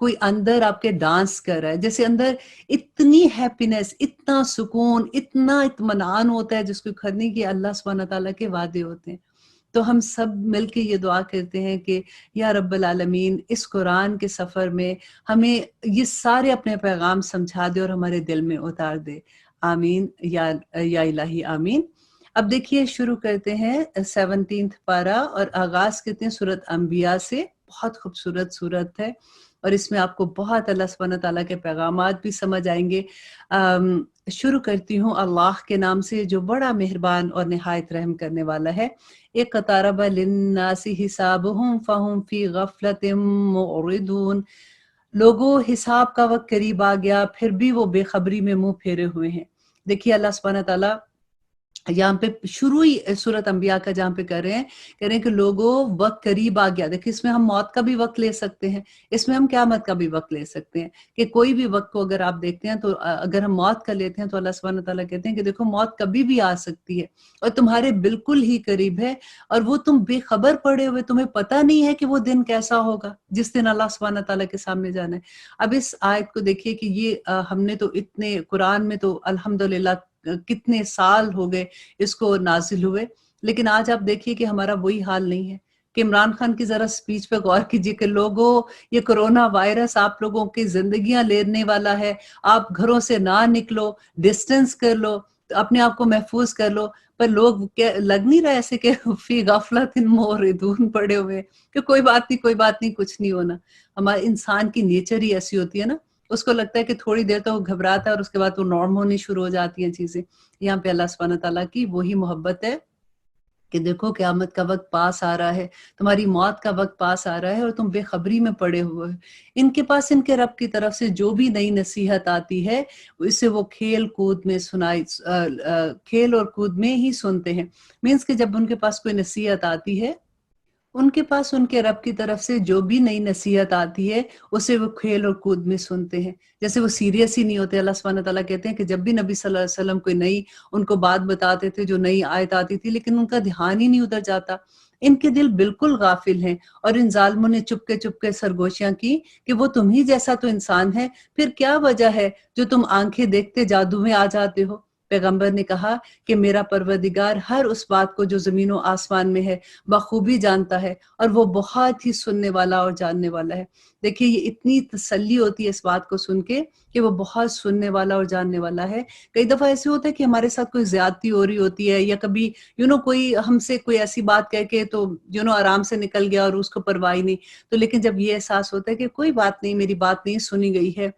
کوئی اندر آپ کے ڈانس کر رہا ہے، جیسے اندر اتنی ہیپینس، اتنا سکون، اتنا اطمینان ہوتا ہے جس کو کرنے کی اللہ سبحانہ تعالیٰ کے وعدے ہوتے ہیں۔ تو ہم سب مل کے یہ دعا کرتے ہیں کہ یا رب العالمین اس قرآن کے سفر میں ہمیں یہ سارے اپنے پیغام سمجھا دے اور ہمارے دل میں اتار دے، آمین یا الہی آمین۔ اب دیکھیے شروع کرتے ہیں 17 پارہ اور آغاز کرتے ہیں سورۃ انبیاء سے۔ بہت خوبصورت سورت ہے اور اس میں آپ کو بہت اللہ سبحانہ تعالیٰ کے پیغامات بھی سمجھ آئیں گے۔ شروع کرتی ہوں اللہ کے نام سے جو بڑا مہربان اور نہایت رحم کرنے والا ہے۔ اقترب للناس حسابهم فهم فی غفلت معرضون۔ لوگوں حساب کا وقت قریب آ گیا پھر بھی وہ بے خبری میں منہ پھیرے ہوئے ہیں۔ دیکھیے اللہ سبحانہ تعالیٰ یہاں پہ شروع ہی سورۃ انبیاء کا جہاں پہ کر رہے ہیں کہ لوگوں وقت قریب آ گیا۔ دیکھیں اس میں ہم موت کا بھی وقت لے سکتے ہیں، اس میں ہم قیامت کا بھی وقت لے سکتے ہیں، کہ کوئی بھی وقت کو اگر آپ دیکھتے ہیں تو اگر ہم موت کا لیتے ہیں تو اللہ سبحانہ تعالیٰ کہتے ہیں کہ دیکھو موت کبھی بھی آ سکتی ہے اور تمہارے بالکل ہی قریب ہے، اور وہ تم بے خبر پڑے ہوئے، تمہیں پتہ نہیں ہے کہ وہ دن کیسا ہوگا جس دن اللہ سبحانہ تعالیٰ کے سامنے جانا ہے۔ اب اس آیت کو دیکھیے کہ یہ ہم نے تو اتنے قرآن میں تو الحمدللہ کتنے سال ہو گئے اس کو نازل ہوئے، لیکن آج آپ دیکھیے کہ ہمارا وہی حال نہیں ہے کہ عمران خان کی ذرا سپیچ پہ غور کیجیے کہ لوگوں یہ کرونا وائرس آپ لوگوں کی زندگیاں لینے والا ہے، آپ گھروں سے نہ نکلو، ڈسٹنس کر لو، اپنے آپ کو محفوظ کر لو، پر لوگ لگ نہیں رہا ایسے کہ فی غفلت معرضون پڑے ہوئے کہ کوئی بات نہیں، کوئی بات نہیں، کچھ نہیں ہونا۔ ہمارے انسان کی نیچر ہی ایسی ہوتی ہے نا، اس کو لگتا ہے کہ تھوڑی دیر تو وہ گھبراتا ہے اور اس کے بعد وہ نارم ہونی شروع ہو جاتی ہیں چیزیں۔ یہاں پہ اللہ سبحانہ تعالیٰ کی وہی محبت ہے کہ دیکھو قیامت کا وقت پاس آ رہا ہے، تمہاری موت کا وقت پاس آ رہا ہے اور تم بے خبری میں پڑے ہوئے ہو۔ ان کے پاس ان کے رب کی طرف سے جو بھی نئی نصیحت آتی ہے اسے وہ کھیل کود میں کھیل اور کود میں ہی سنتے ہیں۔ مینس کہ جب ان کے پاس کوئی نصیحت آتی ہے، ان کے پاس ان کے رب کی طرف سے جو بھی نئی نصیحت آتی ہے اسے وہ کھیل اور کود میں سنتے ہیں، جیسے وہ سیریس ہی نہیں ہوتے۔ اللہ سبحانہ تعالیٰ کہتے ہیں کہ جب بھی نبی صلی اللہ علیہ وسلم کوئی نئی ان کو بات بتاتے تھے، جو نئی آیت آتی تھی، لیکن ان کا دھیان ہی نہیں ادھر جاتا۔ ان کے دل بالکل غافل ہیں، اور ان ظالموں نے چپ کے سرگوشیاں کی کہ وہ تم ہی جیسا تو انسان ہے، پھر کیا وجہ ہے جو تم آنکھیں دیکھتے جادو میں آ جاتے ہو۔ پیغمبر نے کہا کہ میرا پروردگار ہر اس بات کو جو زمین و آسمان میں ہے بخوبی جانتا ہے، اور وہ بہت ہی سننے والا اور جاننے والا ہے۔ دیکھیے یہ اتنی تسلی ہوتی ہے اس بات کو سن کے کہ وہ بہت سننے والا اور جاننے والا ہے۔ کئی دفعہ ایسے ہوتا ہے کہ ہمارے ساتھ کوئی زیادتی ہو رہی ہوتی ہے، یا کبھی کوئی ہم سے کوئی ایسی بات کہہ کے تو آرام سے نکل گیا اور اس کو پرواہ نہیں، تو لیکن جب یہ احساس ہوتا ہے کہ کوئی بات نہیں، میری بات نہیں سنی گئی ہے،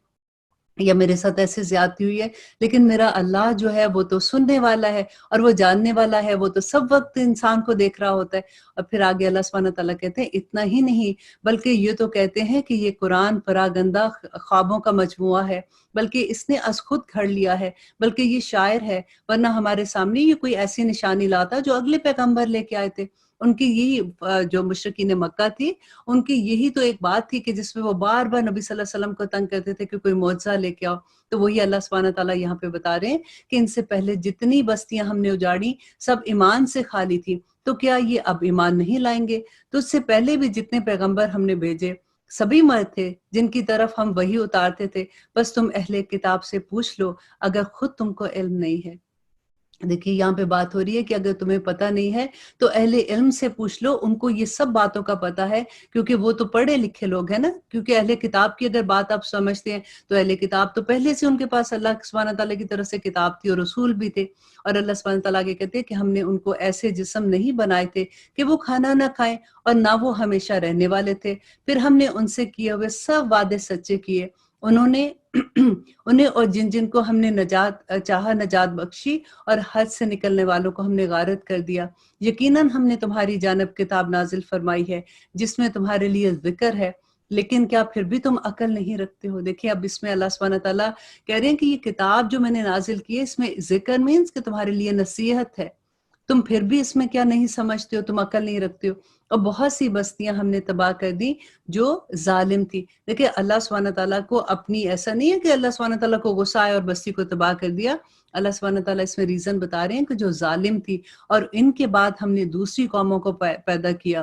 یا میرے ساتھ ایسے زیادتی ہوئی ہے، لیکن میرا اللہ جو ہے وہ تو سننے والا ہے اور وہ جاننے والا ہے، وہ تو سب وقت انسان کو دیکھ رہا ہوتا ہے۔ اور پھر آگے اللہ سبحانہ تعالیٰ کہتے ہیں اتنا ہی نہیں، بلکہ یہ تو کہتے ہیں کہ یہ قرآن پراگندہ خوابوں کا مجموعہ ہے، بلکہ اس نے از خود گھڑ لیا ہے، بلکہ یہ شاعر ہے، ورنہ ہمارے سامنے یہ کوئی ایسی نشانی لاتا جو اگلے پیغمبر لے کے آئے تھے۔ ان کی یہی جو مشرکین مکہ تھی، ان کی یہی تو ایک بات تھی کہ جس میں وہ بار بار نبی صلی اللہ علیہ وسلم کو تنگ کرتے تھے کہ کوئی معجزہ لے کے آؤ۔ تو وہی اللہ سبحانہ تعالیٰ یہاں پہ بتا رہے ہیں کہ ان سے پہلے جتنی بستیاں ہم نے اجاڑی سب ایمان سے خالی تھی، تو کیا یہ اب ایمان نہیں لائیں گے؟ تو اس سے پہلے بھی جتنے پیغمبر ہم نے بھیجے سبھی مرد تھے جن کی طرف ہم وہی اتارتے تھے، بس تم اہل کتاب سے پوچھ لو اگر خود تم کو علم نہیں ہے۔ دیکھیے یہاں پہ بات ہو رہی ہے کہ اگر تمہیں پتہ نہیں ہے تو اہل علم سے پوچھ لو، ان کو یہ سب باتوں کا پتہ ہے، کیونکہ وہ تو پڑھے لکھے لوگ ہیں نا۔ کیونکہ اہل کتاب کی اگر بات آپ سمجھتے ہیں تو اہل کتاب تو پہلے سے ان کے پاس اللہ سبحانہ تعالیٰ کی طرف سے کتاب تھی اور رسول بھی تھے، اور اللہ سبحانہ تعالیٰ کے کہتے ہیں کہ ہم نے ان کو ایسے جسم نہیں بنائے تھے کہ وہ کھانا نہ کھائیں اور نہ وہ ہمیشہ رہنے والے تھے، پھر ہم نے ان سے کیے ہوئے سب وعدے سچے کیے، انہیں اور جن کو ہم نے نجات بخشی، اور حد سے نکلنے والوں کو ہم نے غارت کر دیا۔ یقیناً ہم نے تمہاری جانب کتاب نازل فرمائی ہے جس میں تمہارے لیے ذکر ہے، لیکن کیا پھر بھی تم عقل نہیں رکھتے ہو؟ دیکھیں اب اس میں اللہ سبحانہ تعالیٰ کہہ رہے ہیں کہ یہ کتاب جو میں نے نازل کی ہے اس میں ذکر مینس کہ تمہارے لیے نصیحت ہے، تم پھر بھی اس میں کیا نہیں سمجھتے ہو، تم عقل نہیں رکھتے ہو۔ اور بہت سی بستیاں ہم نے تباہ کر دی جو ظالم تھی۔ دیکھیں اللہ سبحانہ تعالیٰ کو اپنی ایسا نہیں ہے کہ اللہ سبحانہ تعالیٰ کو غصہ آیا اور بستی کو تباہ کر دیا۔ اللہ سبحانہ تعالیٰ اس میں ریزن بتا رہے ہیں کہ جو ظالم تھی، اور ان کے بعد ہم نے دوسری قوموں کو پیدا کیا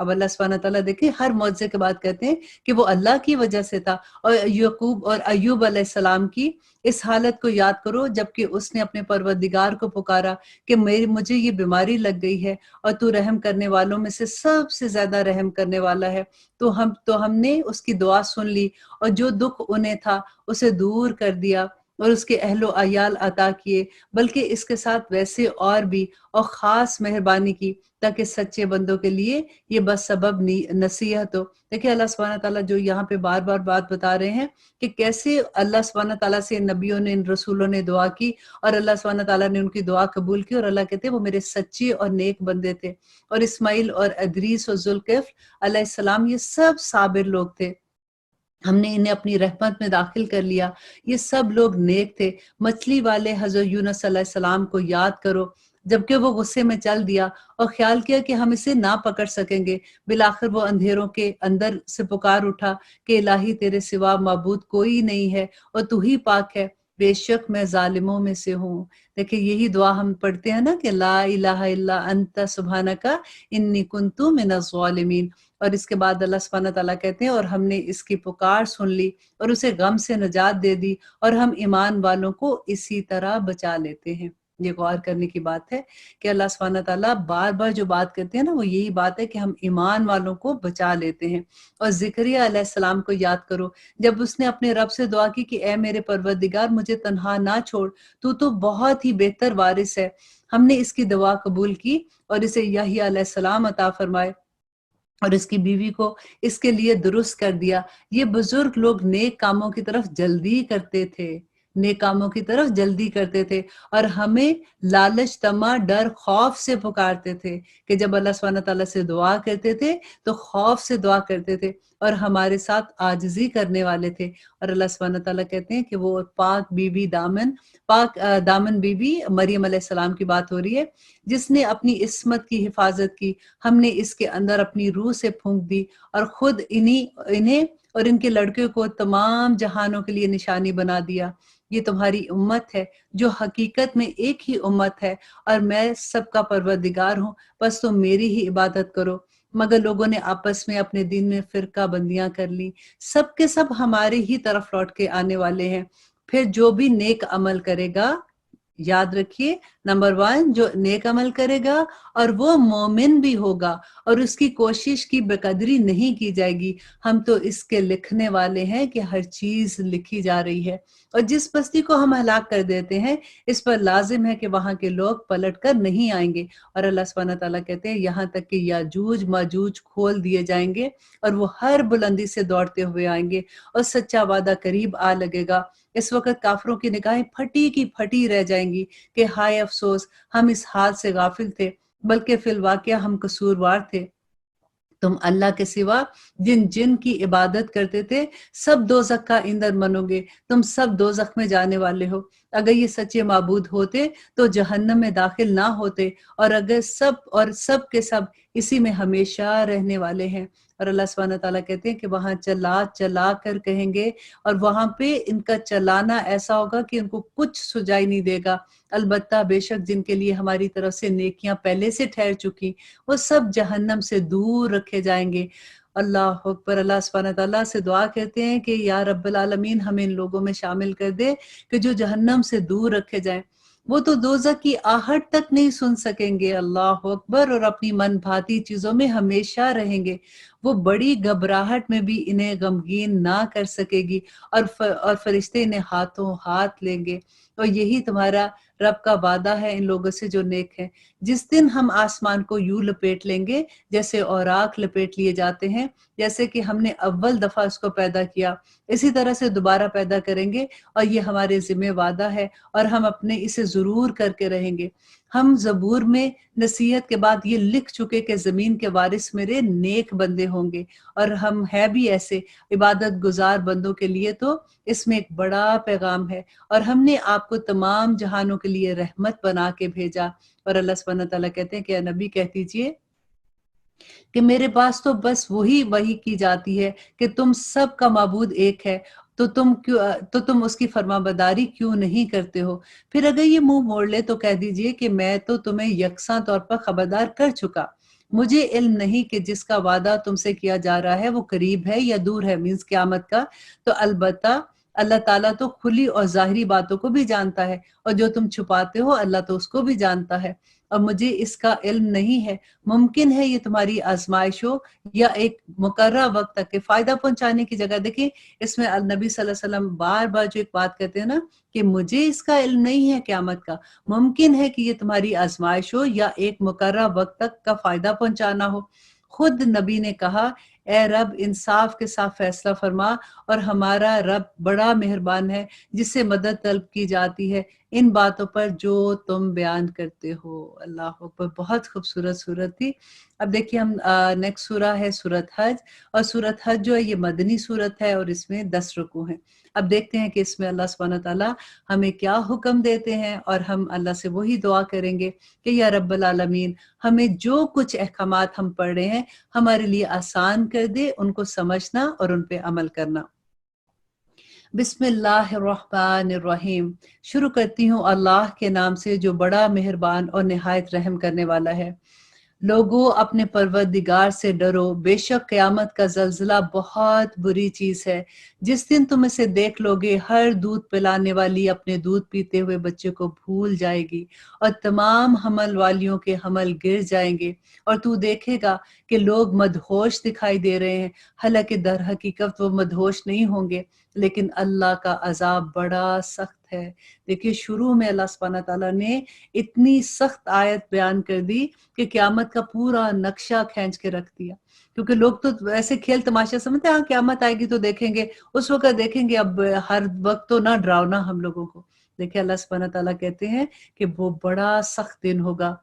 اب اللہ سبحانہ تعالیٰ دیکھیں ہر معجزے کے بعد کہتے ہیں کہ وہ اللہ کی وجہ سے تھا۔ اور یعقوب اور ایوب علیہ السلام کی اس حالت کو یاد کرو جبکہ اس نے اپنے پروردگار کو پکارا کہ مجھے یہ بیماری لگ گئی ہے اور تو رحم کرنے والوں میں سے سب سے زیادہ رحم کرنے والا ہے۔ تو ہم نے اس کی دعا سن لی اور جو دکھ انہیں تھا اسے دور کر دیا اور اس کے اہل و عیال عطا کیے، بلکہ اس کے ساتھ ویسے اور بھی اور خاص مہربانی کی تاکہ سچے بندوں کے لیے یہ بس سبب نصیحت ہو۔ دیکھیں اللہ سبحانہ تعالیٰ جو یہاں پہ بار بار بات بتا رہے ہیں کہ کیسے اللہ سبحانہ تعالیٰ سے ان نبیوں نے، ان رسولوں نے دعا کی اور اللہ سبحانہ تعالیٰ نے ان کی دعا قبول کی، اور اللہ کہتے ہیں وہ میرے سچے اور نیک بندے تھے۔ اور اسماعیل اور ادریس اور ذوالکفل علیہ السلام یہ سب صابر لوگ تھے، ہم نے انہیں اپنی رحمت میں داخل کر لیا، یہ سب لوگ نیک تھے۔ مچھلی والے حضرت یونس علیہ السلام کو یاد کرو، جبکہ وہ غصے میں چل دیا اور خیال کیا کہ ہم اسے نہ پکڑ سکیں گے، بالآخر وہ اندھیروں کے اندر سے پکار اٹھا کہ الہی تیرے سوا معبود کوئی نہیں ہے اور تو ہی پاک ہے، بے شک میں ظالموں میں سے ہوں۔ دیکھیں یہی دعا ہم پڑھتے ہیں نا کہ لا الہ الا انت سبحانک انی کنت من الظالمین، اور اس کے بعد اللہ سبحانہ تعالیٰ کہتے ہیں اور ہم نے اس کی پکار سن لی اور اسے غم سے نجات دے دی اور ہم ایمان والوں کو اسی طرح بچا لیتے ہیں۔ یہ غور کرنے کی بات ہے کہ اللہ سبحانہ تعالیٰ بار بار جو بات کرتے ہیں نا وہ یہی بات ہے کہ ہم ایمان والوں کو بچا لیتے ہیں۔ اور زکریا علیہ السلام کو یاد کرو، جب اس نے اپنے رب سے دعا کی کہ اے میرے پروردگار مجھے تنہا نہ چھوڑ، تو بہت ہی بہتر وارث ہے، ہم نے اس کی دعا قبول کی اور اسے یحییٰ علیہ السلام عطا فرمائے اور اس کی بیوی کو اس کے لیے درست کر دیا۔ یہ بزرگ لوگ نیک کاموں کی طرف جلدی کرتے تھے، نیک کاموں کی طرف جلدی کرتے تھے، اور ہمیں لالچ، طمع، ڈر، خوف سے پکارتے تھے کہ جب اللہ سبحانہ تعالیٰ سے دعا کرتے تھے تو خوف سے دعا کرتے تھے اور ہمارے ساتھ عاجزی کرنے والے تھے۔ اور اللہ سبحانہ تعالیٰ کہتے ہیں کہ وہ پاک دامن بی بی مریم علیہ السلام کی بات ہو رہی ہے، جس نے اپنی عصمت کی حفاظت کی، ہم نے اس کے اندر اپنی روح سے پھونک دی اور خود انہیں اور ان کے لڑکے کو تمام جہانوں کے لیے نشانی بنا دیا۔ یہ تمہاری امت ہے جو حقیقت میں ایک ہی امت ہے اور میں سب کا پروردگار ہوں، بس تم میری ہی عبادت کرو۔ مگر لوگوں نے آپس میں اپنے دین میں فرقہ بندیاں کر لی، سب کے سب ہمارے ہی طرف لوٹ کے آنے والے ہیں۔ پھر جو بھی نیک عمل کرے گا، یاد رکھیے نمبر 1 جو نیک عمل کرے گا اور وہ مومن بھی ہوگا اور اس کی کوشش کی بقدری نہیں کی جائے گی، ہم تو اس کے لکھنے والے ہیں کہ ہر چیز لکھی جا رہی ہے۔ اور جس بستی کو ہم ہلاک کر دیتے ہیں اس پر لازم ہے کہ وہاں کے لوگ پلٹ کر نہیں آئیں گے۔ اور اللہ سبحانہ تعالیٰ کہتے ہیں یہاں تک کہ یاجوج ماجوج کھول دیے جائیں گے اور وہ ہر بلندی سے دوڑتے ہوئے آئیں گے اور سچا وعدہ قریب آ لگے گا۔ اس وقت کافروں کی نگاہیں پھٹی کی پھٹی رہ جائیں گی کہ ہائے افسوس ہم اس حال سے غافل تھے، بلکہ فی الواقعہ ہم قصوروار تھے۔ تم اللہ کے سوا جن کی عبادت کرتے تھے سب دوزخ کا ایندھن بنو گے، تم سب دوزخ میں جانے والے ہو۔ اگر یہ سچے معبود ہوتے تو جہنم میں داخل نہ ہوتے، اور اگر سب کے سب اسی میں ہمیشہ رہنے والے ہیں۔ اور اللہ سبحانہ تعالیٰ کہتے ہیں کہ وہاں چلا کر کہیں گے، اور وہاں پہ ان کا چلانا ایسا ہوگا کہ ان کو کچھ سجائی نہیں دے گا، البتہ بے شک جن کے لیے ہماری طرف سے نیکیاں پہلے سے ٹھہر چکی وہ سب جہنم سے دور رکھے جائیں گے۔ اللہ اکبر۔ اللہ سبحانہ تعالیٰ سے دعا کرتے ہیں کہ یا رب العالمین ہمیں ان لوگوں میں شامل کر دے کہ جو جہنم سے دور رکھے جائیں۔ وہ تو دوزخ کی آہٹ تک نہیں سن سکیں گے، اللہ اکبر، اور اپنی من بھاتی چیزوں میں ہمیشہ رہیں گے۔ وہ بڑی گھبراہٹ میں بھی انہیں غمگین نہ کر سکے گی، اور فرشتے انہیں ہاتھوں ہاتھ لیں گے۔ اور یہی تمہارا رب کا وعدہ ہے ان لوگوں سے جو نیک ہیں۔ جس دن ہم آسمان کو یوں لپیٹ لیں گے جیسے اوراق لپیٹ لیے جاتے ہیں، جیسے کہ ہم نے اول دفعہ اس کو پیدا کیا، اسی طرح سے دوبارہ پیدا کریں گے، اور یہ ہمارے ذمہ وعدہ ہے اور ہم اپنے اسے ضرور کر کے رہیں گے۔ ہم زبور میں نصیحت کے بعد یہ لکھ چکے کہ زمین کے وارث میرے نیک بندے ہوں گے، اور ہم ہے بھی ایسے عبادت گزار بندوں کے لیے تو اس میں ایک بڑا پیغام ہے، اور ہم نے آپ کو تمام جہانوں کے لیے رحمت بنا کے بھیجا۔ اور اللہ سبحانہ تعالیٰ کہتے ہیں کہ اے نبی کہہ دیجئے کہ میرے پاس تو بس وہی کی جاتی ہے کہ تم سب کا معبود ایک ہے، تو تم اس کی فرما برداری کیوں نہیں کرتے ہو؟ پھر اگر یہ منہ موڑ لے تو کہہ دیجئے کہ میں تو تمہیں یکساں طور پر خبردار کر چکا۔ مجھے علم نہیں کہ جس کا وعدہ تم سے کیا جا رہا ہے وہ قریب ہے یا دور ہے، مینس قیامت کا، تو البتہ اللہ تعالیٰ تو کھلی اور ظاہری باتوں کو بھی جانتا ہے، اور جو تم چھپاتے ہو اللہ تو اس کو بھی جانتا ہے، اور مجھے اس کا علم نہیں ہے۔ ممکن ہے یہ تمہاری آزمائش ہو یا ایک مقررہ وقت تک کے فائدہ پہنچانے کی جگہ۔ دیکھیں اس میں النبی صلی اللہ علیہ وسلم بار بار جو ایک بات کہتے ہیں نا کہ مجھے اس کا علم نہیں ہے قیامت کا، ممکن ہے کہ یہ تمہاری آزمائش ہو یا ایک مقررہ وقت تک کا فائدہ پہنچانا ہو۔ خود نبی نے کہا اے رب انصاف کے ساتھ فیصلہ فرما، اور ہمارا رب بڑا مہربان ہے جس سے مدد طلب کی جاتی ہے ان باتوں پر جو تم بیان کرتے ہو۔ اللہ اکبر، بہت خوبصورت صورت تھی۔ اب دیکھیے ہم نیکسٹ سورہ ہے سورۃ حج، اور سورۃ حج جو ہے یہ مدنی سورت ہے اور اس میں 10 رکوع ہیں۔ اب دیکھتے ہیں کہ اس میں اللہ سبحانہ تعالیٰ ہمیں کیا حکم دیتے ہیں، اور ہم اللہ سے وہی دعا کریں گے کہ یا رب العالمین ہمیں جو کچھ احکامات ہم پڑھ رہے ہیں ہمارے لیے آسان کر دے، ان کو سمجھنا اور ان پہ عمل کرنا۔ بسم اللہ الرحمن الرحیم، شروع کرتی ہوں اللہ کے نام سے جو بڑا مہربان اور نہایت رحم کرنے والا ہے۔ لوگو اپنے پروردگار سے ڈرو، بے شک قیامت کا زلزلہ بہت بری چیز ہے۔ جس دن تم اسے دیکھ لوگے ہر دودھ پلانے والی اپنے دودھ پیتے ہوئے بچے کو بھول جائے گی، اور تمام حمل والیوں کے حمل گر جائیں گے، اور تو دیکھے گا کہ لوگ مدہوش دکھائی دے رہے ہیں، حالانکہ در حقیقت وہ مدہوش نہیں ہوں گے، لیکن اللہ کا عذاب بڑا سخت ہے۔ دیکھیے شروع میں اللہ سبحانہ تعالیٰ نے اتنی سخت آیت بیان کر دی کہ قیامت کا پورا نقشہ کھینچ کے رکھ دیا، کیونکہ لوگ تو ایسے کھیل تماشا سمجھتے ہیں، ہاں قیامت آئے گی تو دیکھیں گے، اس وقت دیکھیں گے، اب ہر وقت تو نہ ڈراؤنا ہم لوگوں کو۔ دیکھیں اللہ سبحانہ تعالیٰ کہتے ہیں کہ وہ بڑا سخت دن ہوگا۔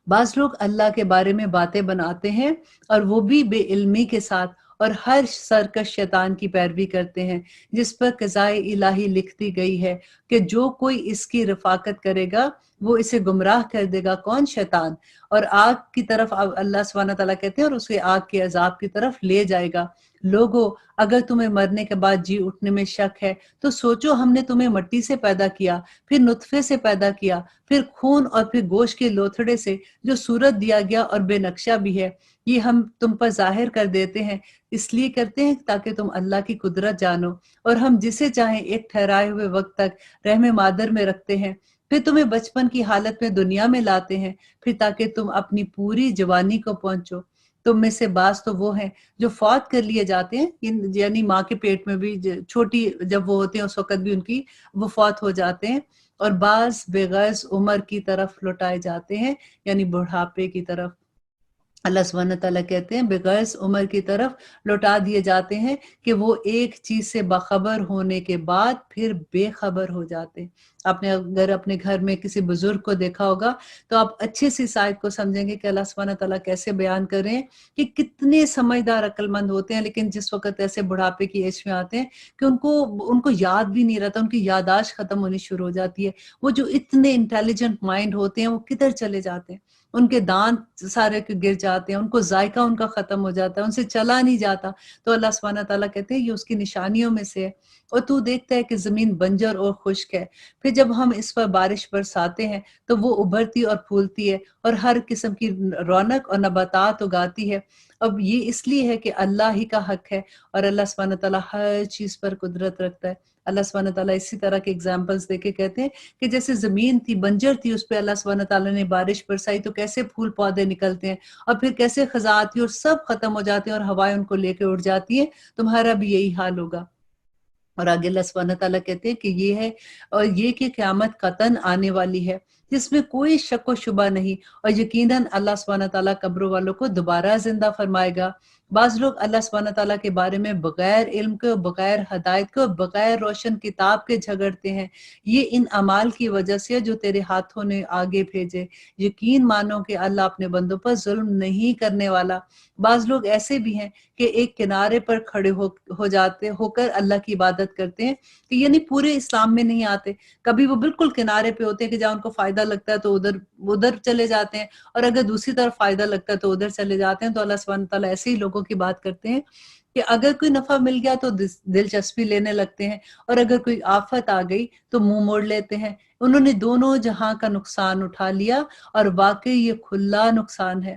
بعض لوگ اللہ کے بارے میں باتیں بناتے ہیں اور وہ بھی بے علمی کے ساتھ، اور ہر سرکش شیطان کی پیروی کرتے ہیں، جس پر قضائے الہی لکھتی گئی ہے کہ جو کوئی اس کی رفاقت کرے گا وہ اسے گمراہ کر دے گا، کون؟ شیطان، اور آگ کی طرف اللہ سبحانہ تعالیٰ کہتے ہیں اور اسے آگ کے عذاب کی طرف لے جائے گا۔ لوگو اگر تمہیں مرنے کے بعد جی اٹھنے میں شک ہے تو سوچو ہم نے تمہیں مٹی سے پیدا کیا، پھر نطفے سے پیدا کیا، پھر خون اور پھر گوشت کے لوتھڑے سے، جو صورت دیا گیا اور بے نقشہ بھی ہے، یہ ہم تم پر ظاہر کر دیتے ہیں، اس لیے کرتے ہیں تاکہ تم اللہ کی قدرت جانو، اور ہم جسے چاہیں ایک ٹھہرائے ہوئے وقت تک رحم مادر میں رکھتے ہیں، پھر تمہیں بچپن کی حالت میں دنیا میں لاتے ہیں، پھر تاکہ تم اپنی پوری جوانی کو پہنچو۔ تم میں سے بعض تو وہ ہیں جو فوت کر لیے جاتے ہیں، یعنی ماں کے پیٹ میں بھی چھوٹی جب وہ ہوتے ہیں اس وقت بھی ان کی وہ فوت ہو جاتے ہیں، اور بعض بغرض عمر کی طرف لوٹائے جاتے ہیں، یعنی بڑھاپے کی طرف۔ اللہ سبحانہ تعالیٰ کہتے ہیں بغرض عمر کی طرف لوٹا دیے جاتے ہیں کہ وہ ایک چیز سے باخبر ہونے کے بعد پھر بے خبر ہو جاتے ہیں۔ آپ نے اگر اپنے گھر میں کسی بزرگ کو دیکھا ہوگا تو آپ اچھے سے اس آیت کو سمجھیں گے کہ اللہ سبحانہ تعالیٰ کیسے بیان کر رہے ہیں کہ کتنے سمجھدار عقل مند ہوتے ہیں، لیکن جس وقت ایسے بڑھاپے کی ایج میں آتے ہیں کہ ان کو یاد بھی نہیں رہتا، ان کی یادداشت ختم ہونی شروع ہو جاتی ہے، وہ جو اتنے انٹیلیجنٹ مائنڈ ہوتے ہیں وہ کدھر چلے جاتے ہیں، ان کے دانت سارے گر جاتے ہیں، ان کو ذائقہ ان کا ختم ہو جاتا ہے، ان سے چلا نہیں جاتا۔ تو اللہ سبحانہ تعالیٰ کہتے ہیں یہ اس کی نشانیوں میں سے ہے۔ اور تو دیکھتا ہے کہ زمین بنجر اور خشک ہے، پھر جب ہم اس پر بارش برساتے ہیں تو وہ ابھرتی اور پھولتی ہے اور ہر قسم کی رونق اور نباتات اگاتی ہے۔ اب یہ اس لیے ہے کہ اللہ ہی کا حق ہے، اور اللہ سبحانہ تعالیٰ ہر چیز پر قدرت رکھتا ہے۔ اللہ سبحانہ تعالیٰ اسی طرح کے اگزامپلس دے کے کہتے ہیں کہ جیسے زمین تھی بنجر تھی، اس پہ اللہ سبحانہ تعالیٰ نے بارش برسائی تو کیسے پھول پودے نکلتے ہیں، اور پھر کیسے خزاں آتی ہے اور سب ختم ہو جاتے ہیں اور ہوائیں ان کو لے کے اڑ جاتی ہیں۔ تمہارا بھی یہی حال ہوگا۔ اور آگے اللہ سبحانہ تعالیٰ کہتے ہیں کہ یہ ہے، اور یہ کہ قیامت قطعاً آنے والی ہے جس میں کوئی شک و شبہ نہیں، اور یقیناً اللہ سبحانہ تعالیٰ قبروں والوں کو دوبارہ زندہ فرمائے گا۔ بعض لوگ اللہ سبحانہ تعالیٰ کے بارے میں بغیر علم کے، بغیر ہدایت کے، بغیر روشن کتاب کے جھگڑتے ہیں۔ یہ ان اعمال کی وجہ سے جو تیرے ہاتھوں نے آگے بھیجے، یقین مانو کہ اللہ اپنے بندوں پر ظلم نہیں کرنے والا۔ بعض لوگ ایسے بھی ہیں کہ ایک کنارے پر کھڑے ہو کر اللہ کی عبادت کرتے ہیں، کہ یعنی پورے اسلام میں نہیں آتے، کبھی وہ بالکل کنارے پہ ہوتے ہیں کہ جہاں ان کو فائدہ لگتا ہے تو ادھر چلے جاتے ہیں، اور اگر دوسری طرف فائدہ لگتا ہے تو ادھر چلے جاتے ہیں۔ تو اللہ سبحانہ تعالیٰ ایسے ہی لوگوں کی بات کرتے ہیں کہ اگر کوئی نفع مل گیا تو دلچسپی لینے لگتے ہیں، اور اگر کوئی آفت آ گئی تو منہ موڑ لیتے ہیں۔ انہوں نے دونوں جہاں کا نقصان اٹھا لیا، اور واقعی یہ کھلا نقصان ہے۔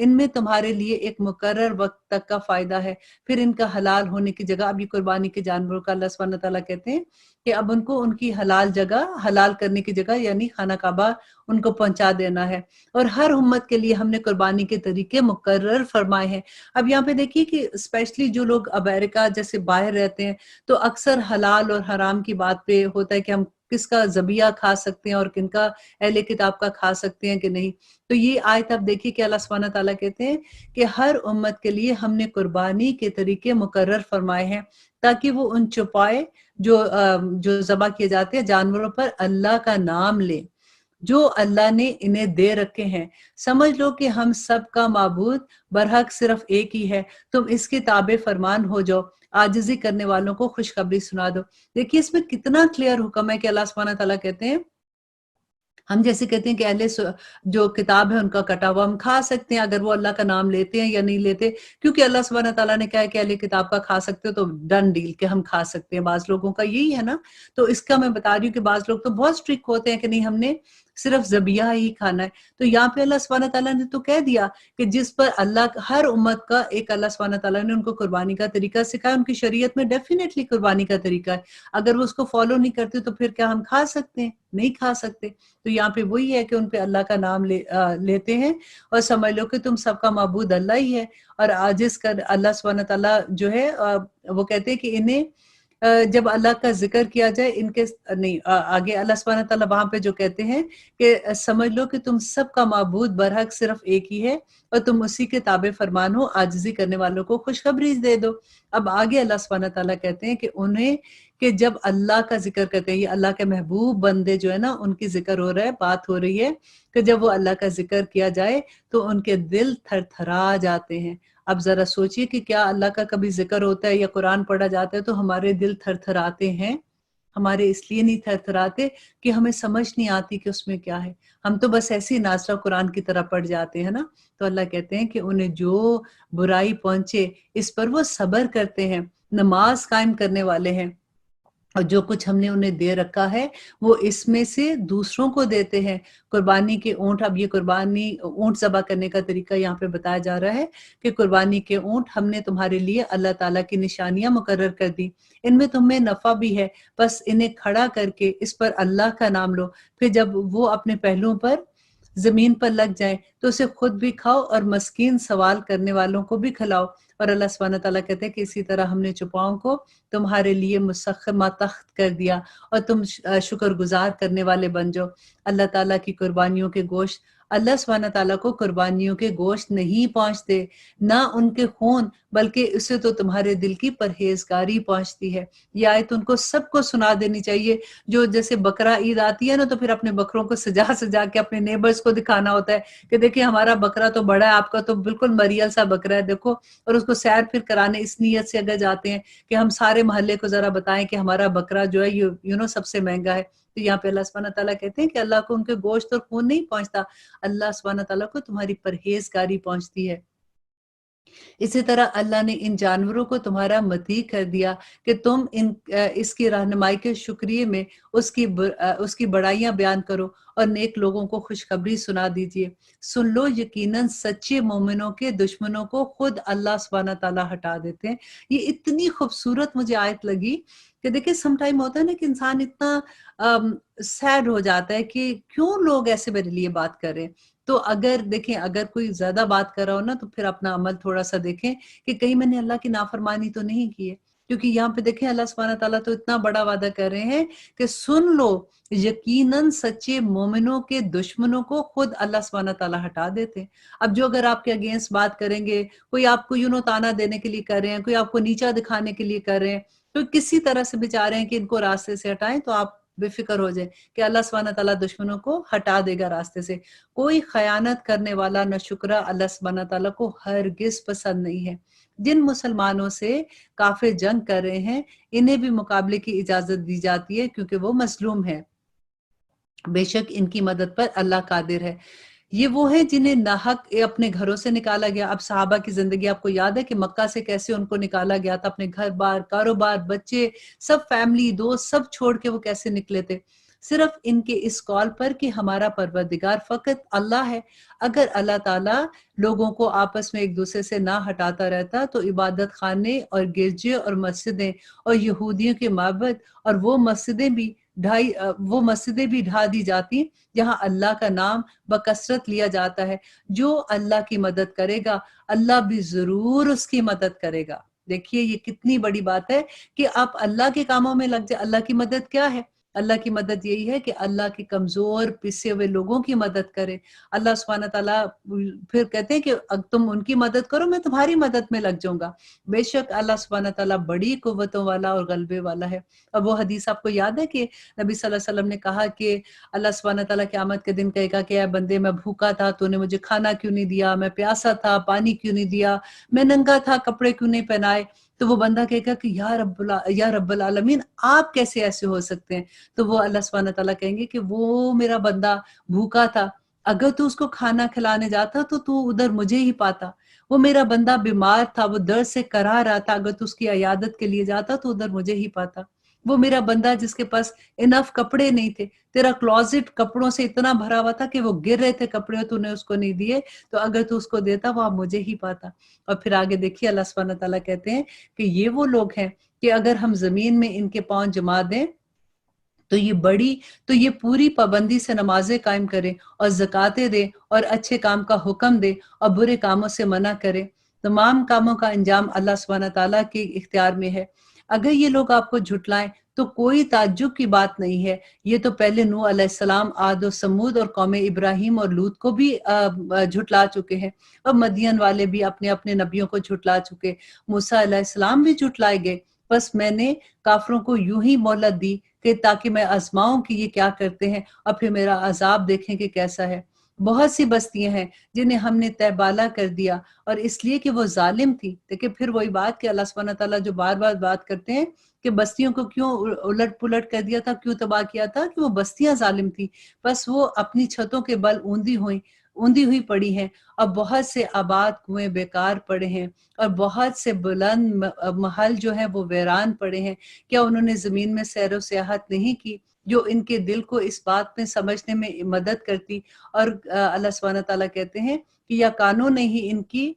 ان میں تمہارے لیے ایک مقرر وقت تک کا فائدہ ہے، پھر ان کا حلال ہونے کی جگہ، اب یہ قربانی کے جانوروں کا اللہ سبحانہ تعالیٰ کہتے ہیں کہ اب ان کو ان کی حلال جگہ، حلال کرنے کی جگہ یعنی خانہ کعبہ ان کو پہنچا دینا ہے، اور ہر امت کے لیے ہم نے قربانی کے طریقے مقرر فرمائے ہیں۔ اب یہاں پہ دیکھیے کہ اسپیشلی جو لوگ امریکہ جیسے باہر رہتے ہیں تو اکثر حلال اور حرام کی بات پہ ہوتا ہے کہ ہم کس کا ذبیحہ کھا سکتے ہیں اور کن کا اہل کتاب کا کھا سکتے ہیں کہ نہیں۔ تو یہ آیت آپ دیکھیے کہ اللہ سبحانہ تعالیٰ کہتے ہیں کہ ہر امت کے لیے ہم نے قربانی کے طریقے مقرر فرمائے ہیں تاکہ وہ ان چوپائے جو ذبح کیے جاتے ہیں جانوروں پر اللہ کا نام لے جو اللہ نے انہیں دے رکھے ہیں۔ سمجھ لو کہ ہم سب کا معبود برحق صرف ایک ہی ہے، تم اس کے تابع فرمان ہو جاؤ، عاجزی کرنے والوں کو خوشخبری سنا دو۔ دیکھیے اس میں کتنا کلیئر حکم ہے کہ اللہ سبحانہ تعالیٰ کہتے ہیں، ہم جیسے کہتے ہیں کہ جو کتاب ہے ان کا کٹا ہوا ہم کھا سکتے ہیں اگر وہ اللہ کا نام لیتے ہیں یا نہیں لیتے، کیونکہ اللہ سبحانہ تعالیٰ نے کہا ہے کہ اہل کتاب کا کھا سکتے ہو تو ڈن ڈیل کہ ہم کھا سکتے ہیں۔ بعض لوگوں کا یہی ہے نا، تو اس کا میں بتا رہی ہوں کہ بعض لوگ تو بہت اسٹرکٹ ہوتے ہیں کہ نہیں ہم نے صرف ذبیحہ ہی کھانا ہے۔ تو یہاں پہ اللہ سبحانہ تعالیٰ نے تو کہہ دیا کہ جس پر اللہ ہر امت کا ایک اللہ سبحانہ تعالیٰ نے ان کو قربانی کا طریقہ سکھایا، ان کی شریعت میں ڈیفینیٹلی قربانی کا طریقہ ہے، اگر وہ اس کو فالو نہیں کرتے تو پھر کیا ہم کھا سکتے ہیں؟ نہیں کھا سکتے۔ تو یہاں پہ وہی ہے کہ ان پہ اللہ کا نام لیتے ہیں اور سمجھ لو کہ تم سب کا معبود اللہ ہی ہے، اور عاجز کر اللہ سبحانہ تعالیٰ جو ہے وہ کہتے ہیں کہ انہیں جب اللہ کا ذکر کیا جائے ان کے نہیں آگے اللہ سبحانہ تعالیٰ وہاں پہ جو کہتے ہیں کہ سمجھ لو کہ تم سب کا معبود برحق صرف ایک ہی ہے اور تم اسی کے تابع فرمان ہو، عاجزی کرنے والوں کو خوشخبری دے دو۔ اب آگے اللہ سبحانہ تعالیٰ کہتے ہیں کہ جب اللہ کا ذکر کرتے ہیں، یہ اللہ کے محبوب بندے جو ہے نا ان کی ذکر ہو رہا ہے، بات ہو رہی ہے کہ جب وہ اللہ کا ذکر کیا جائے تو ان کے دل تھر تھرا جاتے ہیں۔ اب ذرا سوچئے کہ کیا اللہ کا کبھی ذکر ہوتا ہے یا قرآن پڑھا جاتا ہے تو ہمارے دل تھر تھراتے ہیں؟ ہمارے اس لیے نہیں تھر تھراتے کہ ہمیں سمجھ نہیں آتی کہ اس میں کیا ہے، ہم تو بس ایسی ناصرہ قرآن کی طرح پڑھ جاتے ہیں نا۔ تو اللہ کہتے ہیں کہ انہیں جو برائی پہنچے اس پر وہ صبر کرتے ہیں، نماز قائم کرنے والے ہیں، اور جو کچھ ہم نے انہیں دے رکھا ہے وہ اس میں سے دوسروں کو دیتے ہیں۔ قربانی کے اونٹ، اب یہ قربانی اونٹ ذبح کرنے کا طریقہ یہاں پہ بتایا جا رہا ہے کہ قربانی کے اونٹ ہم نے تمہارے لیے اللہ تعالیٰ کی نشانیاں مقرر کر دی، ان میں تمہیں نفع بھی ہے، بس انہیں کھڑا کر کے اس پر اللہ کا نام لو، پھر جب وہ اپنے پہلوؤں پر زمین پر لگ جائیں تو اسے خود بھی کھاؤ اور مسکین سوال کرنے والوں کو بھی کھلاؤ۔ اور اللہ سبحانہ تعالیٰ کہتے ہیں کہ اسی طرح ہم نے چوپاؤں کو تمہارے لیے مسخمہ تخت کر دیا اور تم شکر گزار کرنے والے بن جاؤ۔ اللہ تعالیٰ کی قربانیوں کے گوشت، اللہ سبحانہ تعالیٰ کو قربانیوں کے گوشت نہیں پہنچتے، نہ ان کے خون، بلکہ اسے تو تمہارے دل کی پرہیزگاری پہنچتی ہے۔ یہ آیت ان کو سب کو سنا دینی چاہیے، جو جیسے بقرہ عید آتی ہے نا تو پھر اپنے بکروں کو سجا سجا کے اپنے نیبرز کو دکھانا ہوتا ہے کہ دیکھیں ہمارا بکرا تو بڑا ہے، آپ کا تو بالکل مریل سا بکرا ہے دیکھو، اور اس کو سیر پھر کرانے اس نیت سے اگر جاتے ہیں کہ ہم سارے محلے کو ذرا بتائیں کہ ہمارا بکرا جو ہے سب سے مہنگا ہے۔ تو یہاں پہ اللہ سبحانہ تعالیٰ کہتے ہیں کہ اللہ کو ان کے گوشت اور خون نہیں پہنچتا، اللہ سبحانہ تعالیٰ کو تمہاری پرہیزگاری پہنچتی ہے۔ اسی طرح اللہ نے ان جانوروں کو تمہارا مطیع کر دیا کہ تم اس کی رہنمائی کے شکریہ میں اس کی بڑائیاں بیان کرو اور نیک لوگوں کو خوشخبری سنا دیجئے۔ سن لو یقیناً سچے مومنوں کے دشمنوں کو خود اللہ سبحانہ تعالیٰ ہٹا دیتے ہیں۔ یہ اتنی خوبصورت مجھے آیت لگی کہ دیکھیں سم ٹائم ہوتا ہے نا کہ انسان اتنا سیڈ ہو جاتا ہے کہ کیوں لوگ ایسے میرے لیے بات کر رہے ہیں۔ تو اگر دیکھیں اگر کوئی زیادہ بات کر رہا ہو نا تو پھر اپنا عمل تھوڑا سا دیکھیں کہ کہیں میں نے اللہ کی نافرمانی تو نہیں کی ہے، کیونکہ یہاں پہ دیکھیں اللہ سبحانہ تعالیٰ تو اتنا بڑا وعدہ کر رہے ہیں کہ سن لو یقیناً سچے مومنوں کے دشمنوں کو خود اللہ سبحانہ تعالیٰ ہٹا دیتے ہیں۔ اب جو اگر آپ کے اگینسٹ بات کریں گے، کوئی آپ کو تانا دینے کے لیے کر رہے ہیں، کوئی آپ کو نیچا دکھانے کے لیے کر رہے ہیں، تو کسی طرح سے بچا رہے ہیں کہ ان کو راستے سے ہٹائیں، تو آپ بے فکر ہو جائیں کہ اللہ سبحانہ تعالیٰ دشمنوں کو ہٹا دے گا راستے سے۔ کوئی خیانت کرنے والا نہ شکرہ اللہ سبحانہ تعالیٰ کو ہرگز پسند نہیں ہے۔ جن مسلمانوں سے کافر جنگ کر رہے ہیں انہیں بھی مقابلے کی اجازت دی جاتی ہے کیونکہ وہ مظلوم ہے، بے شک ان کی مدد پر اللہ قادر ہے۔ یہ وہ ہیں جنہیں ناحق اپنے گھروں سے نکالا گیا۔ اب صحابہ کی زندگی آپ کو یاد ہے کہ مکہ سے کیسے ان کو نکالا گیا تھا، اپنے گھر بار، کاروبار، بچے، سب فیملی، دوست سب چھوڑ کے وہ کیسے نکلے تھے۔ صرف ان کے اس قول پر کہ ہمارا پروردگار فقط اللہ ہے۔ اگر اللہ تعالیٰ لوگوں کو آپس میں ایک دوسرے سے نہ ہٹاتا رہتا تو عبادت خانے اور گرجے اور مسجدیں اور یہودیوں کے معبد اور وہ مسجدیں بھی ڈھا دی جاتی جہاں اللہ کا نام بکثرت لیا جاتا ہے۔ جو اللہ کی مدد کرے گا اللہ بھی ضرور اس کی مدد کرے گا۔ دیکھیے یہ کتنی بڑی بات ہے کہ آپ اللہ کے کاموں میں لگ جائے۔ اللہ کی مدد کیا ہے؟ اللہ کی مدد یہی ہے کہ اللہ کے کمزور پسے ہوئے لوگوں کی مدد کرے۔ اللہ سبحانہ تعالیٰ پھر کہتے ہیں کہ تم ان کی مدد کرو میں تمہاری مدد میں لگ جاؤں گا۔ بے شک اللہ سبحانہ تعالیٰ بڑی قوتوں والا اور غلبے والا ہے۔ اور وہ حدیث آپ کو یاد ہے کہ نبی صلی اللہ علیہ وسلم نے کہا کہ اللہ سبحانہ تعالیٰ قیامت کے دن کہے گا کہ اے بندے میں بھوکا تھا تو نے مجھے کھانا کیوں نہیں دیا، میں پیاسا تھا پانی کیوں نہیں دیا، میں ننگا تھا کپڑے کیوں نہیں پہنائے۔ تو وہ بندہ کہے گا کہ یا رب العالمین آپ کیسے ایسے ہو سکتے ہیں؟ تو وہ اللہ سبحانہ تعالیٰ کہیں گے کہ وہ میرا بندہ بھوکا تھا، اگر تو اس کو کھانا کھلانے جاتا تو ادھر مجھے ہی پاتا۔ وہ میرا بندہ بیمار تھا، وہ درد سے کرا رہا تھا، اگر تو اس کی عیادت کے لیے جاتا تو ادھر مجھے ہی پاتا۔ وہ میرا بندہ جس کے پاس انف کپڑے نہیں تھے، تیرا کلوزٹ کپڑوں سے اتنا بھرا ہوا تھا کہ وہ گر رہے تھے کپڑے، تو نے اس کو نہیں دیے، تو اگر تو اس کو دیتا وہ مجھے ہی پاتا۔ اور پھر آگے دیکھیے اللہ سبحانہ تعالیٰ کہتے ہیں کہ یہ وہ لوگ ہیں کہ اگر ہم زمین میں ان کے پاؤں جما دیں تو یہ پوری پابندی سے نمازیں قائم کریں اور زکاتیں دیں اور اچھے کام کا حکم دیں اور برے کاموں سے منع کریں۔ تمام کاموں کا انجام اللہ سبحانہ تعالیٰ کے اختیار میں ہے۔ اگر یہ لوگ آپ کو جھٹلائیں تو کوئی تعجب کی بات نہیں ہے، یہ تو پہلے نوح علیہ السلام، عاد و سمود اور قوم ابراہیم اور لوط کو بھی جھٹلا چکے ہیں، اور مدین والے بھی اپنے اپنے نبیوں کو جھٹلا چکے، موسیٰ علیہ السلام بھی جھٹلائے گئے۔ بس میں نے کافروں کو یوں ہی مہلت دی کہ تاکہ میں آزماؤں کہ یہ کیا کرتے ہیں اور پھر میرا عذاب دیکھیں کہ کیسا ہے۔ بہت سی بستیاں ہیں جنہیں ہم نے تہ بالا کر دیا اور اس لیے کہ وہ ظالم تھی۔ دیکھیں پھر وہی بات کہ اللہ سبحانہ تعالیٰ جو بار بار بات کرتے ہیں کہ بستیوں کو کیوں الٹ پلٹ کر دیا تھا، کیوں تباہ کیا تھا، کہ وہ بستیاں ظالم تھی، بس وہ اپنی چھتوں کے بل اوندھی ہوئی پڑی ہیں، اور بہت سے آباد کنویں بیکار پڑے ہیں اور بہت سے بلند محل جو ہیں وہ ویران پڑے ہیں۔ کیا انہوں نے زمین میں سیر و سیاحت نہیں کی جو ان کے دل کو اس بات میں سمجھنے میں مدد کرتی؟ اور اللہ سبحانہ تعالیٰ کہتے ہیں کہ یا کانوں نے ہی ان کی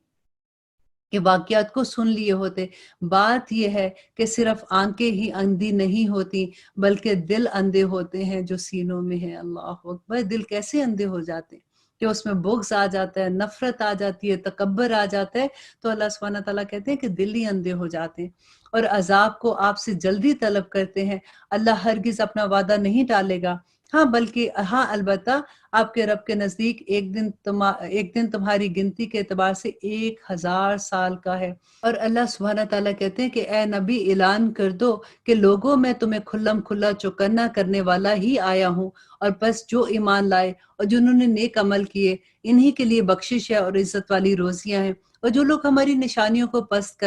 کہ واقعات کو سن لیے ہوتے۔ بات یہ ہے کہ صرف آنکھیں ہی اندھی نہیں ہوتی بلکہ دل اندھے ہوتے ہیں جو سینوں میں ہے۔ اللہ اکبر! دل کیسے اندھے ہو جاتے ہیں کہ اس میں بغض آ جاتا ہے، نفرت آ جاتی ہے، تکبر آ جاتا ہے، تو اللہ سبحانہ تعالیٰ کہتے ہیں کہ دل ہی اندھے ہو جاتے ہیں اور عذاب کو آپ سے جلدی طلب کرتے ہیں۔ اللہ ہرگز اپنا وعدہ نہیں ٹالے گا، ہاں البتہ آپ کے رب کے نزدیک ایک دن تمہاری گنتی کے اعتبار سے 1000 سال کا ہے۔ اور اللہ سبحانہ تعالیٰ کہتے ہیں کہ اے نبی اعلان کر دو کہ لوگوں میں تمہیں کھلم کھلا چوکنا کرنے والا ہی آیا ہوں، اور بس جو ایمان لائے اور جنہوں نے نیک عمل کیے انہی کے لیے بخشش ہے اور عزت والی روزیاں ہیں، اور جو لوگ ہماری نشانیوں کو پست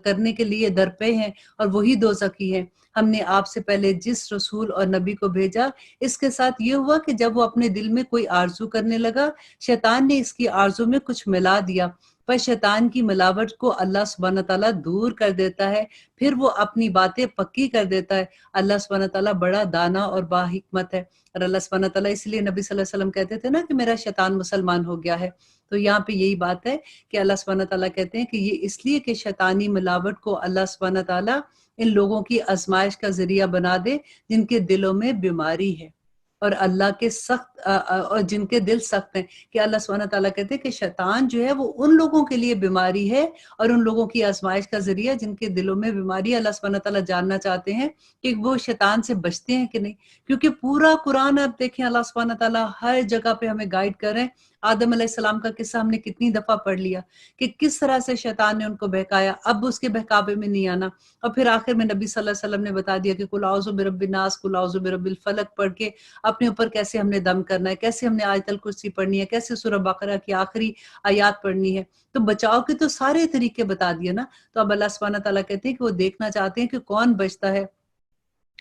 کرنے کے لیے درپے ہیں اور وہی دوزخی ہیں۔ ہم نے آپ سے پہلے جس رسول اور نبی کو بھیجا اس کے ساتھ یہ ہوا کہ جب وہ اپنے دل میں کوئی آرزو کرنے لگا شیطان نے اس کی آرزو میں کچھ ملا دیا، پر شیطان کی ملاوٹ کو اللہ سبحانہ تعالیٰ دور کر دیتا ہے، پھر وہ اپنی باتیں پکی کر دیتا ہے۔ اللہ سبحانہ تعالیٰ بڑا دانا اور با حکمت ہے، اور اللہ سبحانہ تعالیٰ اس لیے نبی صلی اللہ علیہ وسلم کہتے تھے نا کہ میرا شیطان مسلمان ہو گیا ہے۔ تو یہاں پہ یہی بات ہے کہ اللہ سبحانہ تعالیٰ کہتے ہیں کہ یہ اس لیے کہ شیطانی ملاوٹ کو اللہ سبحانہ تعالیٰ ان لوگوں کی آزمائش کا ذریعہ بنا دے جن کے دلوں میں بیماری ہے اور اللہ کے سخت اور جن کے دل سخت ہیں، کہ اللہ سبحانہ تعالیٰ کہتے ہیں کہ شیطان جو ہے وہ ان لوگوں کے لیے بیماری ہے اور ان لوگوں کی آزمائش کا ذریعہ جن کے دلوں میں بیماری ہے۔ اللہ سبحانہ تعالیٰ جاننا چاہتے ہیں کہ وہ شیطان سے بچتے ہیں کہ نہیں، کیونکہ پورا قرآن آپ دیکھیں اللہ سبحانہ تعالیٰ ہر جگہ پہ ہمیں گائیڈ کر رہے ہیں۔ آدم علیہ السلام کا قصہ ہم نے کتنی دفعہ پڑھ لیا کہ کس طرح سے شیطان نے ان کو بہکایا، اب اس کے بہکاوے میں نہیں آنا، اور پھر آخر میں نبی صلی اللہ علیہ وسلم نے بتا دیا کہ قل اعوذ برب الناس، قل اعوذ برب الفلق پڑھ کے اپنے اوپر کیسے ہم نے دم کرنا ہے، کیسے ہم نے آیت الکرسی پڑھنی ہے، کیسے سورہ بقرہ کی آخری آیات پڑھنی ہے۔ تو بچاؤ کے تو سارے طریقے بتا دیے نا۔ تو اب اللہ سبحانہ تعالیٰ کہتے ہیں کہ وہ دیکھنا چاہتے ہیں کہ کون بچتا ہے۔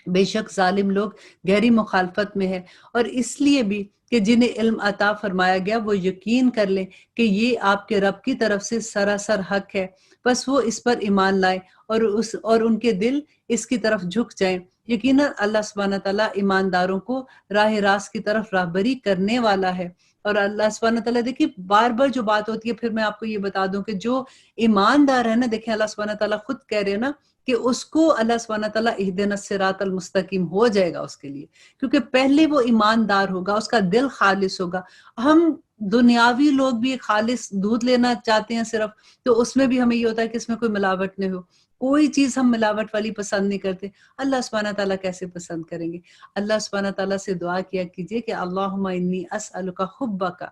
بے شک ظالم لوگ گہری مخالفت میں ہے، اور اس لیے بھی کہ جنہیں علم عطا فرمایا گیا وہ یقین کر لیں کہ یہ آپ کے رب کی طرف سے سراسر حق ہے، بس وہ اس پر ایمان لائیں اور ان کے دل اس کی طرف جھک جائیں۔ یقیناً اللہ سبحانہ تعالیٰ ایمانداروں کو راہ راست کی طرف راہبری کرنے والا ہے۔ اور اللہ سبحانہ تعالیٰ دیکھیے بار بار جو بات ہوتی ہے، پھر میں آپ کو یہ بتا دوں کہ جو ایماندار ہے نا، دیکھیں اللہ سبحانہ تعالیٰ خود کہہ رہے ہیں نا کہ اس کو اللہ سبحانہ تعالیٰ اہدنا الصراط المستقیم ہو جائے گا اس کے لیے، کیونکہ پہلے وہ ایماندار ہوگا، اس کا دل خالص ہوگا۔ ہم دنیاوی لوگ بھی خالص دودھ لینا چاہتے ہیں صرف، تو اس میں بھی ہمیں یہ ہوتا ہے کہ اس میں کوئی ملاوٹ نہیں ہو، کوئی چیز ہم ملاوٹ والی پسند نہیں کرتے۔ اللہ سبحانہ تعالیٰ کیسے پسند کریں گے؟ اللہ سبحانہ تعالیٰ سے دعا کیا کیجئے کہ اللہم انی اسألک حبک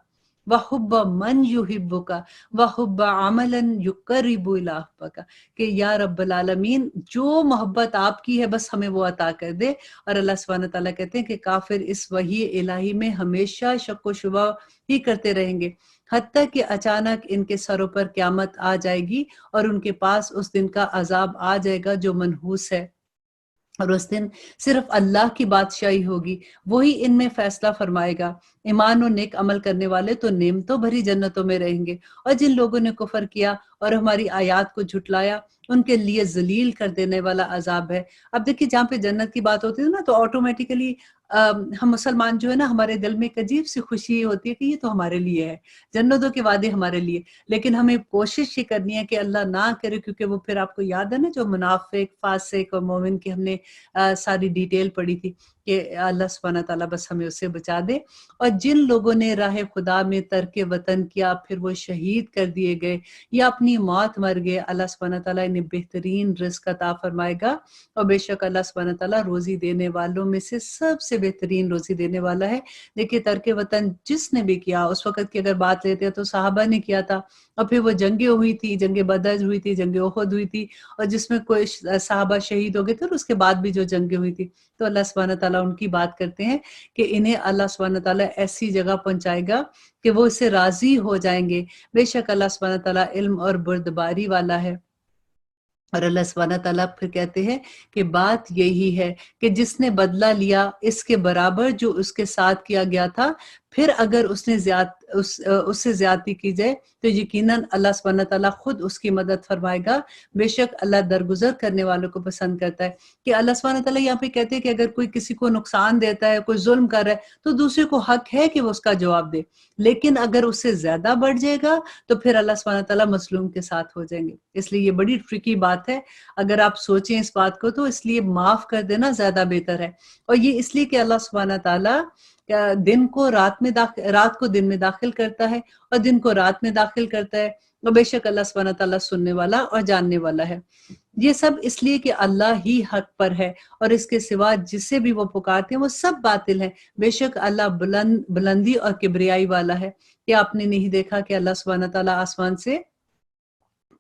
وحب من یحبک وحب عملا یقرب الی حبک، کہ یا رب العالمین جو محبت آپ کی ہے بس ہمیں وہ عطا کر دے۔ اور اللہ سبحانہ تعالیٰ کہتے ہیں کہ کافر اس وحی الہی میں ہمیشہ شک و شبہ ہی کرتے رہیں گے، حتیٰ کہ اچانک ان کے سروں پر قیامت آ جائے گی اور ان کے پاس اس دن کا عذاب آ جائے گا جو منحوس ہے، اور اس دن صرف اللہ کی بادشاہی ہوگی، وہی ان میں فیصلہ فرمائے گا۔ ایمان و نیک عمل کرنے والے تو نعمتوں بھری جنتوں میں رہیں گے، اور جن لوگوں نے کفر کیا اور ہماری آیات کو جھٹلایا ان کے لیے ذلیل کر دینے والا عذاب ہے۔ اب دیکھیے جہاں پہ جنت کی بات ہوتی ہے نا، تو آٹومیٹیکلی ہم مسلمان جو ہے نا، ہمارے دل میں ایک عجیب سی خوشی ہوتی ہے کہ یہ تو ہمارے لیے ہے، جنتوں کے وعدے ہمارے لیے۔ لیکن ہمیں کوشش یہ کرنی ہے کہ اللہ نہ کرے، کیونکہ وہ پھر آپ کو یاد ہے نا جو منافق، فاسق اور مومن کی ہم نے ساری ڈیٹیل پڑھی تھی، کہ اللہ سبحانہ تعالیٰ بس ہمیں اس سے بچا دے۔ اور جن لوگوں نے راہ خدا میں ترک وطن کیا پھر وہ شہید کر دیے گئے یا اپنی موت مر گئے، اللہ سبحانہ تعالیٰ انہیں بہترین رزق عطا فرمائے گا، اور بے شک اللہ سبحانہ تعالیٰ روزی دینے والوں میں سے سب سے بہترین روزی دینے والا ہے۔ دیکھیے ترک وطن جس نے بھی کیا، اس وقت کی اگر بات لیتے ہیں تو صحابہ نے کیا تھا، اور پھر وہ جنگیں ہوئی تھی، جنگ بدر ہوئی تھی، جنگ احد ہوئی تھی، اور جس میں کوئی صحابہ شہید ہو گئے تھے، اور اس کے بعد بھی جو جنگیں ہوئی تھی، تو اللہ سبحانہ تعالیٰ ان کی بات کرتے ہیں کہ انہیں اللہ سبحانہ تعالیٰ ایسی جگہ پہنچائے گا کہ وہ اس سے راضی ہو جائیں گے۔ بے شک اللہ سبحانہ تعالیٰ علم اور بردباری والا ہے۔ اور اللہ سبحانہ تعالیٰ پھر کہتے ہیں کہ بات یہی ہے کہ جس نے بدلہ لیا اس کے برابر جو اس کے ساتھ کیا گیا تھا، پھر اگر اس نے اس سے زیادتی کی جائے تو یقیناً اللہ سبحانہ تعالیٰ خود اس کی مدد فرمائے گا۔ بے شک اللہ درگزر کرنے والوں کو پسند کرتا ہے۔ کہ اللہ سبحانہ تعالیٰ یہاں پہ کہتے ہیں کہ اگر کوئی کسی کو نقصان دیتا ہے، کوئی ظلم کر رہا ہے، تو دوسرے کو حق ہے کہ وہ اس کا جواب دے، لیکن اگر اس سے زیادہ بڑھ جائے گا تو پھر اللہ سبحانہ تعالیٰ مظلوم کے ساتھ ہو جائیں گے۔ اس لیے یہ بڑی ٹرکی بات ہے، اگر آپ سوچیں اس بات کو تو اس لیے معاف کر دینا زیادہ بہتر ہے۔ اور یہ اس لیے کہ اللہ سبحانہ تعالیٰ دن کو رات کو دن میں داخل کرتا ہے اور دن کو رات میں داخل کرتا ہے، اور بے شک اللہ سبحانہ تعالیٰ سننے والا اور جاننے والا ہے۔ یہ سب اس لیے کہ اللہ ہی حق پر ہے، اور اس کے سوا جسے بھی وہ پکارتے ہیں وہ سب باطل ہیں۔ بے شک اللہ بلندی اور کبریائی والا ہے۔ کہ آپ نے نہیں دیکھا کہ اللہ سبحانہ تعالیٰ آسمان سے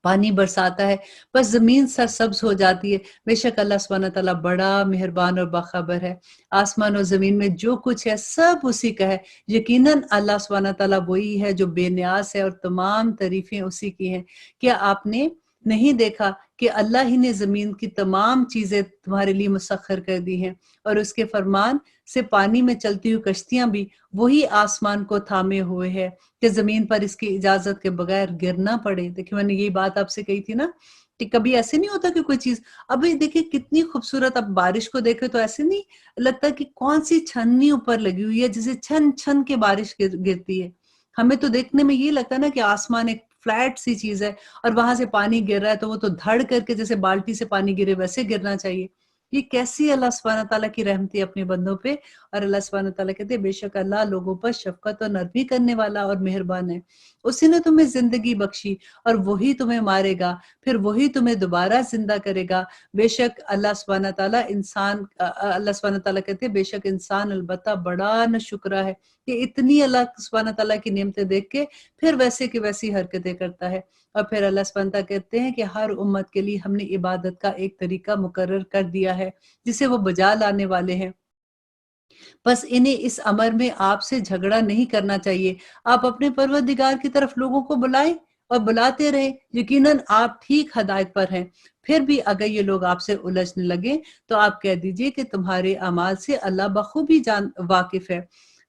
پانی برساتا ہے، بس زمین سرسبز ہو جاتی ہے۔ بے شک اللہ سبحانہ تعالیٰ بڑا مہربان اور باخبر ہے۔ آسمان اور زمین میں جو کچھ ہے سب اسی کا ہے۔ یقیناً اللہ سبحانہ تعالیٰ وہی ہے جو بے نیاز ہے، اور تمام تعریفیں اسی کی ہیں۔ کیا آپ نے نہیں دیکھا کہ اللہ ہی نے زمین کی تمام چیزیں تمہارے لیے مسخر کر دی ہیں، اور اس کے فرمان سے پانی میں چلتی ہوئی کشتیاں بھی وہی آسمان کو تھامے ہوئے ہے کہ زمین پر اس کی اجازت کے بغیر گر نہ پڑے۔ دیکھیں میں نے یہی بات آپ سے کہی تھی نا کہ کبھی ایسے نہیں ہوتا کہ کوئی چیز، ابھی دیکھیں کتنی خوبصورت، اب بارش کو دیکھے تو ایسے نہیں لگتا کہ کون سی چھننی اوپر لگی ہوئی ہے جسے چھن چھن کے بارش گرتی ہے۔ ہمیں تو دیکھنے میں یہ لگتا ہے نا کہ آسمان ایک فلیٹ سی چیز ہے، اور وہاں سے پانی گر رہا ہے تو وہ تو دھڑ کر کے جیسے بالٹی سے پانی گرے ویسے گرنا چاہیے۔ یہ کیسی اللہ سبحانہ تعالیٰ کی رحمتی اپنے بندوں پہ۔ اور اللہ سبحانہ تعالیٰ کہتے ہیں بے شک اللہ لوگوں پر شفقت اور نرمی کرنے والا اور مہربان ہے۔ اسی نے تمہیں زندگی بخشی اور وہی تمہیں مارے گا، پھر وہی تمہیں دوبارہ زندہ کرے گا۔ بے شک اللہ سبحانہ تعالیٰ کہتے ہیں بے شک انسان البتہ بڑا ناشکرا ہے، کہ اتنی اللہ سبحانہ تعالیٰ کی نعمتیں دیکھ کے پھر ویسے کی ویسی حرکتیں کرتا ہے۔ اور پھر اللہ سبحانہ تعالیٰ کہتے ہیں کہ ہر امت کے لیے ہم نے عبادت کا ایک طریقہ مقرر کر دیا ہے جسے وہ بجا لانے والے ہیں، بس انہیں اس امر میں آپ سے جھگڑا نہیں کرنا چاہیے۔ آپ اپنے پروردگار کی طرف لوگوں کو بلائیں اور بلاتے رہیں، یقیناً آپ ٹھیک ہدایت پر ہیں۔ پھر بھی اگر یہ لوگ آپ سے الجھنے لگے تو آپ کہہ دیجئے کہ تمہارے اعمال سے اللہ بخوبی واقف ہے۔